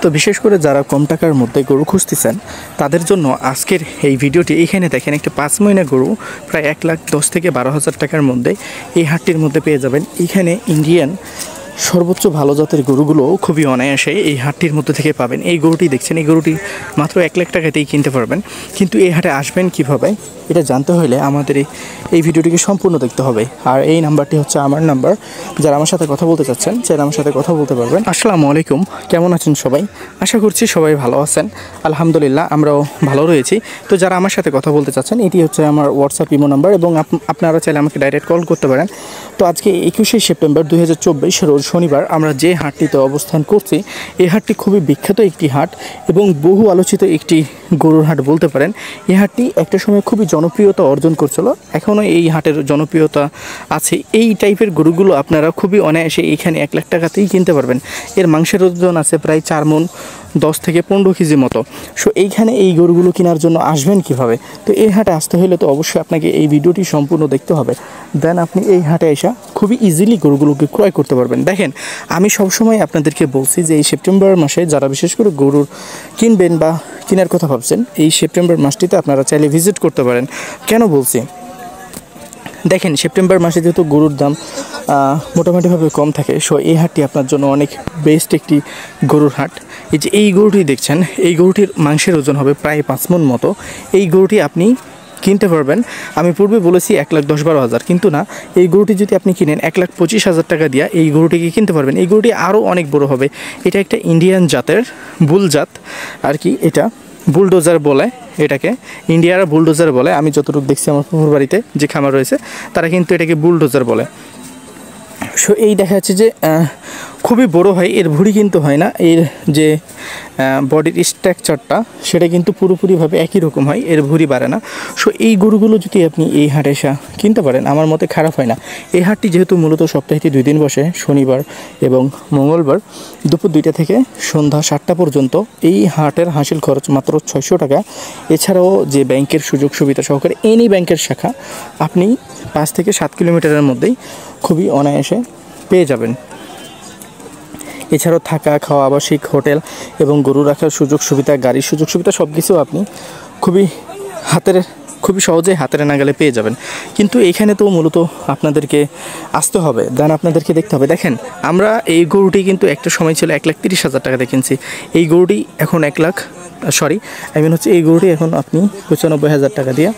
তো বিশেষ করে যারা কম টাকার মধ্যে গরু খুঁজতেছেন তাদের জন্য আজকের এই ভিডিওটি। এইখানে দেখেন একটা 5 মহিনা গরু প্রায় 1,10,000 থেকে 12,000 টাকার মধ্যে এই হাটটির মধ্যে পেয়ে যাবেন। এইখানে ইন্ডিয়ান সর্বোচ্চ ভালো জাতের গরুগুলো খুবই অনায়াসে এই হাটটির মধ্যে থেকে পাবেন। এই গরুটি দেখছেন, এই গরুটি মাত্র 1 লাখ টাকাতেই কিনতে পারবেন। কিন্তু এই হাটে আসবেন কিভাবে এটা জানতে হলে আমাদের এই ভিডিওটিকে সম্পূর্ণ দেখতে হবে। আর এই নাম্বারটি হচ্ছে আমার নাম্বার। যারা আমার সাথে কথা বলতে চাচ্ছেন সেটা আমার সাথে কথা বলতে পারবেন। আসসালামু আলাইকুম, কেমন আছেন সবাই? আশা করছি সবাই ভালো আছেন। আলহামদুলিল্লাহ আমরাও ভালো রয়েছি। তো যারা আমার সাথে কথা বলতে চাচ্ছেন এটি হচ্ছে আমার হোয়াটসঅ্যাপ ইমো নাম্বার এবং আপনারা চাইলে আমাকে ডাইরেক্ট কল করতে পারেন। তো আজকে 21শে সেপ্টেম্বর 2024 রোজ শনিবার আমরা যে হাটটিতে অবস্থান করছি এই হাটটি খুবই বিখ্যাত একটি হাট এবং বহু আলোচিত একটি গরুর হাট বলতে পারেন। এই হাটটি একটা সময় খুবই জনপ্রিয়তা অর্জন করছিল, এখনও এই হাটের জনপ্রিয়তা আছে। এই টাইপের গরুগুলো আপনারা খুবই অনায়াসে এখানে 1 লাখ টাকাতেই কিনতে পারবেন। এর মাংসের ওজন আছে প্রায় 4 মণ 10 থেকে 15 কেজি মতো। সো এইখানে এই গরুগুলো কেনার জন্য আসবেন কিভাবে? তো এই হাটে আসতে হলে তো অবশ্যই আপনাকে এই ভিডিওটি সম্পূর্ণ দেখতে হবে। দেন আপনি এই হাটে এসে খুবই ইজিলি গরুগুলোকে ক্রয় করতে পারবেন। দেখেন, আমি সবসময় আপনাদেরকে বলছি যে এই সেপ্টেম্বর মাসে যারা বিশেষ করে গরুর কিনবেন বা কেনার কথা ভাবছেন, এই সেপ্টেম্বর মাসটিতে আপনারা চাইলে ভিজিট করতে পারেন। কেন বলছি? দেখেন, সেপ্টেম্বর মাসে যেহেতু গরুর দাম মোটামুটিভাবে কম থাকে, সো এই হাটটি আপনার জন্য অনেক বেস্ট একটি গরুর হাট। এই যে এই গরুটি দেখছেন, এই গরুটির মাংসের ওজন হবে প্রায় 5 মণ মতো। এই গরুটি আপনি কিনতে পারবেন, আমি পূর্বে বলেছি 1,10,12,000, কিন্তু না, এই গরুটি যদি আপনি কিনেন 1,25,000 টাকা দিয়ে এই গরুটিকে কিনতে পারবেন। এই গরুটি আরও অনেক বড় হবে। এটা একটা ইন্ডিয়ান জাতের বুল জাত আর কি। এটা বুলডোজার বলে, এটাকে ইন্ডিয়ার বুলডোজার বলে। আমি যতটুকু দেখছি আমার পুকুর বাড়িতে যে খামার রয়েছে তারা কিন্তু এটাকে বুলডোজার বলে। সো এই দেখা যাচ্ছে যে খুবই বড় হয়, এর ভুঁড়ি কিন্তু হয় না, এর যে বডির স্ট্রাকচারটা সেটা কিন্তু পুরোপুরিভাবে একই রকম হয়, এর ভুঁড়ি বাড়ে না। সো এই গরুগুলো যদি আপনি এই হাটে এসে কিনতে পারেন আমার মতে খারাপ হয় না। এই হাটটি যেহেতু মূলত সপ্তাহে 2 দিন বসে, শনিবার এবং মঙ্গলবার দুপুর 2টা থেকে সন্ধ্যা 7টা পর্যন্ত। এই হাটের হাসিল খরচ মাত্র 600 টাকা। এছাড়াও যে ব্যাংকের সুযোগ সুবিধা সহকারে এনি ব্যাংকের শাখা আপনি 5 থেকে 7 কিলোমিটারের মধ্যেই খুবই অনায়াসে পেয়ে যাবেন। এছাড়াও থাকা, খাওয়া, আবাসিক, হোটেল এবং গরু রাখার সুযোগ সুবিধা, গাড়ির সুযোগ সুবিধা সব কিছু আপনি খুবই সহজেই হাতের নাগালে পেয়ে যাবেন। কিন্তু এখানে তো মূলত আপনাদেরকে আসতে হবে, দেন আপনাদেরকে দেখতে হবে। দেখেন, আমরা এই গরুটি কিন্তু একটা সময় ছিল 1,30,000 টাকাতে কিনছি। এই গরুটি এখন এই গরুটি এখন আপনি 95,000 টাকা দিয়ে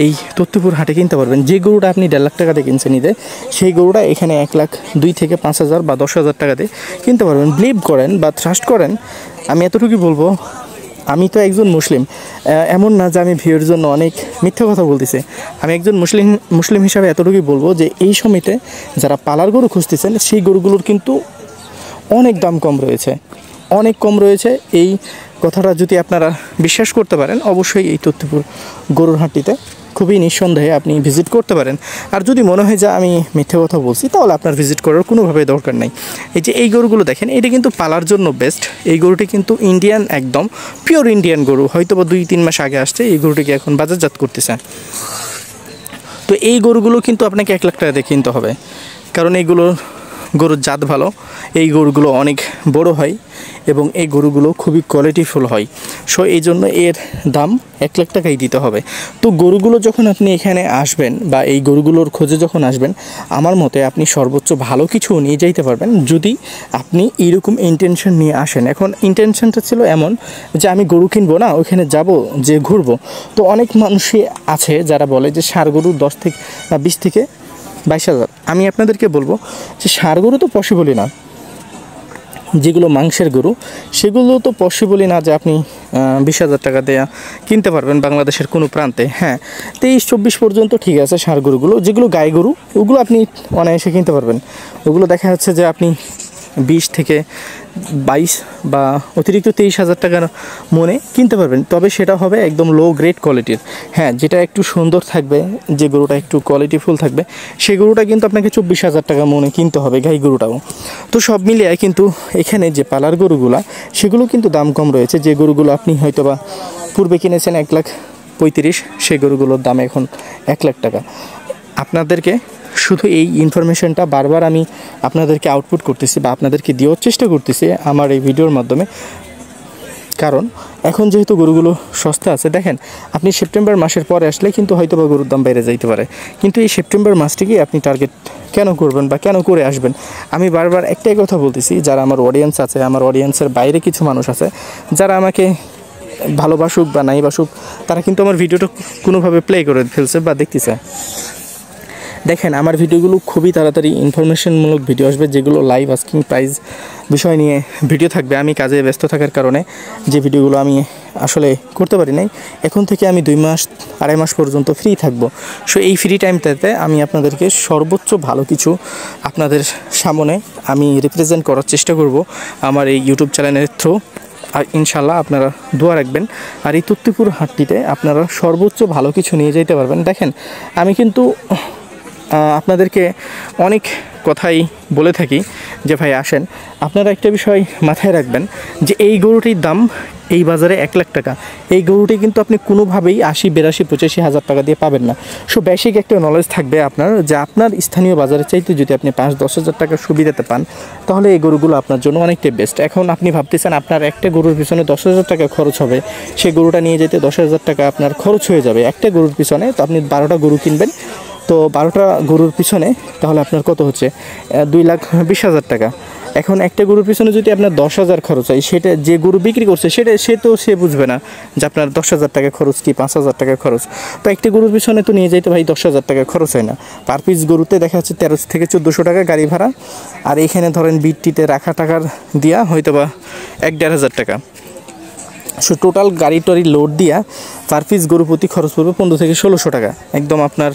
এই তত্ত্বপুর হাটে কিনতে পারবেন। যে গরুটা আপনি 1.5 লাখ টাকাতে কিনছেন ঈদে, সেই গরুটা এখানে 1,02,000 থেকে 5,000 বা 10,000 টাকাতে কিনতে পারবেন। বিলিভ করেন বা ট্রাস্ট করেন, আমি এতটুকুই বলবো, আমি তো একজন মুসলিম, এমন না যে আমি ভিউর জন্য অনেক মিথ্যা কথা বলতেছি। আমি একজন মুসলিম হিসাবে এতটুকুই বলবো যে এই সময়তে যারা পালার গরু খুঁজতেছেন সেই গরুগুলোর কিন্তু অনেক দাম কম রয়েছে, অনেক কম রয়েছে। এই কথাটা যদি আপনারা বিশ্বাস করতে পারেন অবশ্যই এই তত্ত্বপুর গরুর হাটটিতে খুবই নিঃসন্দেহে আপনি ভিজিট করতে পারেন। আর যদি মনে হয় যে আমি মিথ্যে কথা বলছি তাহলে আপনার ভিজিট করার কোনোভাবে দরকার নেই। এই যে এই গরুগুলো দেখেন, এটা কিন্তু পালার জন্য বেস্ট। এই গরুটি কিন্তু ইন্ডিয়ান, একদম পিওর ইন্ডিয়ান গরু। হয়তো বা 2-3 মাস আগে আসছে, এই গরুটিকে এখন বাজারজাত করতেছে। তো এই গরুগুলো কিন্তু আপনাকে 1 লাখ টাকা দিয়ে কিনতে হবে, কারণ গরুর জাত ভালো, এই গরুগুলো অনেক বড় হয় এবং এই গরুগুলো খুবই কোয়ালিটিফুল হয়। সো এই জন্য এর দাম 1 লাখ টাকাই দিতে হবে। তো গরুগুলো যখন আপনি এখানে আসবেন বা এই গরুগুলোর খোঁজে যখন আসবেন, আমার মতে আপনি সর্বোচ্চ ভালো কিছু নিয়ে যাইতে পারবেন যদি আপনি এইরকম ইন্টেনশন নিয়ে আসেন। এখন ইন্টেনশনটা ছিল এমন যে আমি গরু কিনবো না, ওইখানে যাব যে ঘুরবো। তো অনেক মানুষই আছে যারা বলে যে ষাঁড় গরু 20 থেকে 22,000। আমি আপনাদেরকে বলবো যে ষাঁড় গরু তো পসিবলই না, যেগুলো মাংসের গরু সেগুলো তো পসিবলই না যে আপনি 20,000 টাকা দেয়া কিনতে পারবেন বাংলাদেশের কোনো প্রান্তে। হ্যাঁ, 23-24 পর্যন্ত ঠিক আছে। ষাঁড় গরুগুলো যেগুলো গাই গরু ওগুলো আপনি অনায়াসে কিনতে পারবেন। ওগুলো দেখা যাচ্ছে যে আপনি 20 থেকে 22 বা অতিরিক্ত 23,000 টাকার মনে কিনতে পারবেন। তবে সেটা হবে একদম লো গ্রেড কোয়ালিটির। হ্যাঁ, যেটা একটু সুন্দর থাকবে, যে গরুটা একটু কোয়ালিটিফুল থাকবে, সেই গরুটা কিন্তু আপনাকে 24,000 টাকা মনে কিনতে হবে, গাই গরুটাও। তো সব মিলিয়ে কিন্তু এখানে যে পালার গরুগুলা সেগুলো কিন্তু দাম কম রয়েছে। যে গরুগুলো আপনি হয়তো বা পূর্বে কিনেছেন 1,35,000, সেই গরুগুলোর দাম এখন 1 লাখ টাকা। আপনাদেরকে শুধু এই ইনফরমেশনটা বারবার আমি আপনাদেরকে আউটপুট করতেছি বা আপনাদেরকে দেওয়ার চেষ্টা করতেছি আমার এই ভিডিওর মাধ্যমে। কারণ এখন যেহেতু গরুগুলো সস্তা আছে, দেখেন আপনি সেপ্টেম্বর মাসের পরে আসলে কিন্তু হয়তো বা গরুর দাম বেড়ে যাইতে পারে, কিন্তু এই সেপ্টেম্বর মাসটিকেই আপনি টার্গেট কেন করবেন বা কেন করে আসবেন? আমি বারবার একটাই কথা বলতেছি, যারা আমার অডিয়েন্স আছে, আমার অডিয়েন্সের বাইরে কিছু মানুষ আছে যারা আমাকে ভালোবাসুক বা নাই বাসুক, তারা কিন্তু আমার ভিডিওটা কোনোভাবে প্লে করে ফেলছে বা দেখতেছে। দেখেন আমার ভিডিওগুলো খুবই তাড়াতাড়ি ইনফরমেশনমূলক ভিডিও আসবে, যেগুলো লাইভ আস্কিং প্রাইস বিষয় নিয়ে ভিডিও থাকবে। আমি কাজে ব্যস্ত থাকার কারণে যে ভিডিওগুলো আমি আসলে করতে পারি নাই, এখন থেকে আমি 2 মাস 2.5 মাস পর্যন্ত ফ্রি থাকবো। সো এই ফ্রি টাইমটাতে আমি আপনাদেরকে সর্বোচ্চ ভালো কিছু আপনাদের সামনে আমি রিপ্রেজেন্ট করার চেষ্টা করব আমার এই ইউটিউব চ্যানেলের থ্রু। আর ইনশাল্লাহ আপনারা দোয়া রাখবেন। আর এই তত্ত্বপুর হাটটিতে আপনারা সর্বোচ্চ ভালো কিছু নিয়ে যেতে পারবেন। দেখেন আমি কিন্তু আপনাদেরকে অনেক কথাই বলে থাকি যে ভাই আসেন, আপনারা একটা বিষয় মাথায় রাখবেন যে এই গরুটির দাম এই বাজারে 1 লাখ টাকা। এই গরুটি কিন্তু আপনি কোনোভাবেই 80, 82, 85 হাজার টাকা দিয়ে পাবেন না। সো বেসিক একটা নলেজ থাকবে আপনার যে আপনার স্থানীয় বাজারে চাইতে যদি আপনি 5-10 হাজার টাকার সুবিধাতে পান, তাহলে এই গরুগুলো আপনার জন্য অনেকটাই বেস্ট। এখন আপনি ভাবতেছেন আপনার একটা গরুর পিছনে 10 হাজার টাকা খরচ হবে, সেই গরুটা নিয়ে যেতে 10 হাজার টাকা আপনার খরচ হয়ে যাবে একটা গরুর পিছনে। তো আপনি 12টা গরু কিনবেন, তো 12টা গরুর পিছনে তাহলে আপনার কত হচ্ছে? 2,20,000 টাকা। এখন একটা গরুর পিছনে যদি আপনার 10,000 খরচ হয়, সেটা যে গরু বিক্রি করছে সে বুঝবে না যে আপনার 10,000 টাকা খরচ কি 5,000 টাকা খরচ। তো একটা গরুর পিছনে তো নিয়ে যাইতে ভাই 10,000 টাকা খরচ হয় না। পার পিস গরুতে দেখা যাচ্ছে 1300 থেকে 1400 টাকা গাড়ি ভাড়া, আর এখানে ধরেন বিটটিতে রাখা টাকার দিয়া হয়তো বা 1-1.5 টাকা। সো টোটাল গাড়ি টাড়ি লোড দিয়া পার পিস গরু প্রতি খরচ পড়বে 15 থেকে 1600 টাকা। একদম আপনার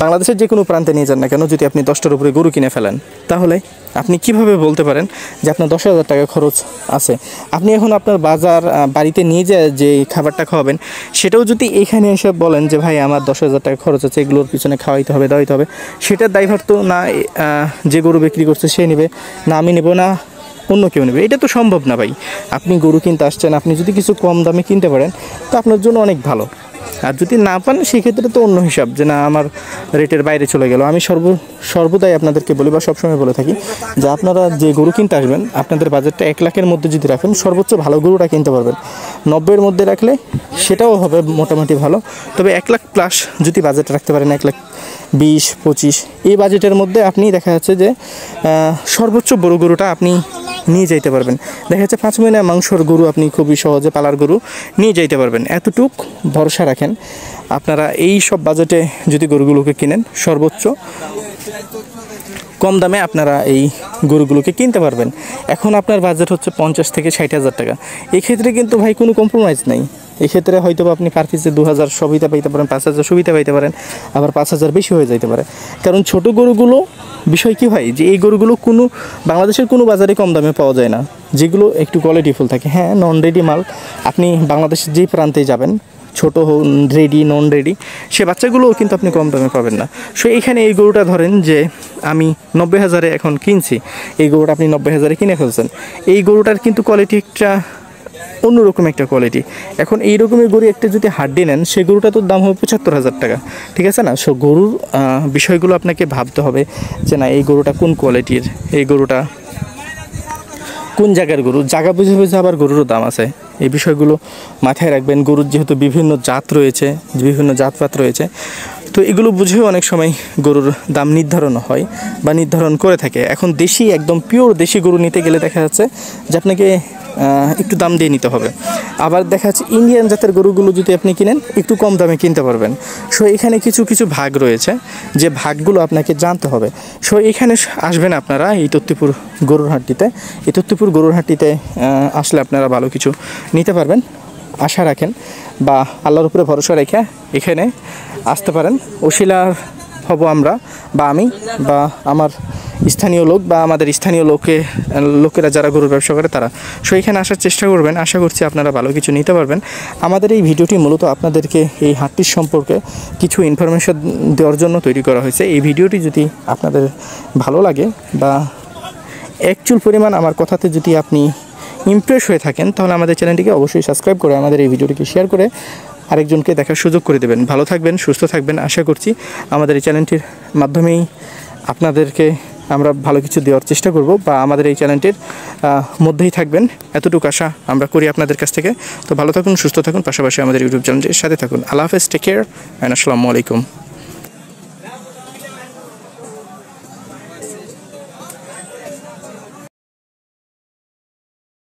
বাংলাদেশের যে কোনো প্রান্তে নিয়ে যান না কেন, যদি আপনি 10টার উপরে গরু কিনে ফেলেন, তাহলে আপনি কিভাবে বলতে পারেন যে আপনার 10,000 টাকা খরচ আছে? আপনি এখন আপনার বাজার বাড়িতে নিয়ে যায় যে খাবারটা খাওয়াবেন, সেটাও যদি এখানে এসে বলেন যে ভাই আমার 10,000 টাকা খরচ আছে, এগুলোর পিছনে খাওয়াইতে হবে, দাওয়াইতে হবে, সেটার দায়ভার তো না যে গরু বিক্রি করছে সে নেবে, না আমি নেব, না অন্য কেউ নেবে। এটা তো সম্ভব না ভাই। আপনি গরু কিনতে আসছেন, আপনি যদি কিছু কম দামে কিনতে পারেন তো আপনার জন্য অনেক ভালো। আর যদি না পান সেক্ষেত্রে তো অন্য হিসাব, যে না আমার রেটের বাইরে চলে গেল। আমি সর্বদাই আপনাদেরকে বলি বা সবসময় বলে থাকি যে আপনারা যে গরু কিনতে আসবেন, আপনাদের বাজেটটা 1 লাখের মধ্যে যদি রাখেন, সর্বোচ্চ ভালো গরুটা কিনতে পারবেন। 90-এর মধ্যে রাখলে সেটাও হবে মোটামুটি ভালো, তবে 1 লাখ প্লাস যদি বাজেট রাখতে পারেন, 1,20,25 এই বাজেটের মধ্যে আপনি দেখা যাচ্ছে যে সর্বোচ্চ বড় গরুটা আপনি নিয়ে যাইতে পারবেন। দেখা যাচ্ছে 5 মহিনা মাংসর গরু আপনি খুবই সহজে পালার গরু নিয়ে যাইতে পারবেন। এতটুক ভরসা রাখেন আপনারা এই সব বাজেটে যদি গরুগুলোকে কিনেন, সর্বোচ্চ কম দামে আপনারা এই গরুগুলোকে কিনতে পারবেন। এখন আপনার বাজেট হচ্ছে 50 থেকে 60 হাজার টাকা। এক্ষেত্রে কিন্তু ভাই কোনো কম্প্রোমাইজ নাই। এক্ষেত্রে হয়তো আপনি পার পিসে 2,000 সুবিধা পাইতে পারেন, 5,000 সুবিধা পাইতে পারেন, আবার 5,000 বেশি হয়ে যাইতে পারে। কারণ ছোট গরুগুলো বিষয় কী হয় যে এই গরুগুলো কোনো বাংলাদেশের কোনো বাজারে কম দামে পাওয়া যায় না, যেগুলো একটু কোয়ালিটিফুল থাকে। হ্যাঁ, নন রেডি মাল আপনি বাংলাদেশের যেই প্রান্তে যাবেন, ছোটো রেডি নন রেডি, সে বাচ্চাগুলোও কিন্তু আপনি কম দামে পাবেন না। সো এইখানে এই গরুটা ধরেন যে আমি 90,000-এ এখন কিনছি, এই গরুটা আপনি 90,000-এ কিনে ফেলছেন। এই গরুটার কিন্তু কোয়ালিটিটা অন্যরকম একটা কোয়ালিটি। এখন এই রকমের গরু একটা যদি হাড্ডি নেন, সেই গরুটা তো দাম হবে 75,000 টাকা, ঠিক আছে না? সো গরুর বিষয়গুলো আপনাকে ভাবতে হবে যে না এই গরুটা কোন কোয়ালিটির, এই গরুটা কোন জায়গার গরু, জায়গা বুঝে বুঝে আবার গরুরও দাম আছে। এই বিষয়গুলো মাথায় রাখবেন। গরুর যেহেতু বিভিন্ন জাত রয়েছে, বিভিন্ন জাতপাত রয়েছে, তো এগুলো বুঝেও অনেক সময় গরুর দাম নির্ধারণ হয় বা নির্ধারণ করে থাকে। এখন দেশি একদম পিওর দেশি গরু নিতে গেলে দেখা যাচ্ছে যে আপনাকে একটু দাম দিয়ে নিতে হবে। আবার দেখা যাচ্ছে ইন্ডিয়ান জাতের গরুগুলো যদি আপনি কিনেন, একটু কম দামে কিনতে পারবেন। সো এখানে কিছু কিছু ভাগ রয়েছে, যে ভাগগুলো আপনাকে জানতে হবে। সো এখানে আসবেন আপনারা এই তত্ত্বপুর গরুর হাটটিতে। এই তত্ত্বপুর গরুর হাটটিতে আসলে আপনারা ভালো কিছু নিতে পারবেন আশা রাখেন, বা আল্লাহর উপরে ভরসা রেখে এখানে আসতে পারেন। ওসিলার হব আমরা, বা আমি, বা আমার স্থানীয় লোক, বা আমাদের স্থানীয় লোকেরা যারা গরুর ব্যবসা করে তারা। সো এখানে আসার চেষ্টা করবেন। আশা করছি আপনারা ভালো কিছু নিতে পারবেন। আমাদের এই ভিডিওটি মূলত আপনাদেরকে এই হাটটির সম্পর্কে কিছু ইনফরমেশন দেওয়ার জন্য তৈরি করা হয়েছে। এই ভিডিওটি যদি আপনাদের ভালো লাগে বা একচুল পরিমাণ আমার কথাতে যদি আপনি ইমপ্রেস হয়ে থাকেন, তাহলে আমাদের চ্যানেলটিকে অবশ্যই সাবস্ক্রাইব করে আমাদের এই ভিডিওটিকে শেয়ার করে আরেকজনকে দেখার সুযোগ করে দেবেন। ভালো থাকবেন, সুস্থ থাকবেন। আশা করছি আমাদের এই চ্যানেলটির মাধ্যমেই আপনাদেরকে আমরা ভালো কিছু দেওয়ার চেষ্টা করব, বা আমাদের এই চ্যানেলটির মধ্যেই থাকবেন, এতটুকু আশা আমরা করি আপনাদের কাছ থেকে। তো ভালো থাকুন, সুস্থ থাকুন, পাশাপাশি আমাদের ইউটিউব চ্যানেলটির সাথে থাকুন। আল্লাহ হাফেজ, টেক কেয়ার অ্যান্ড আসসালামু আলাইকুম।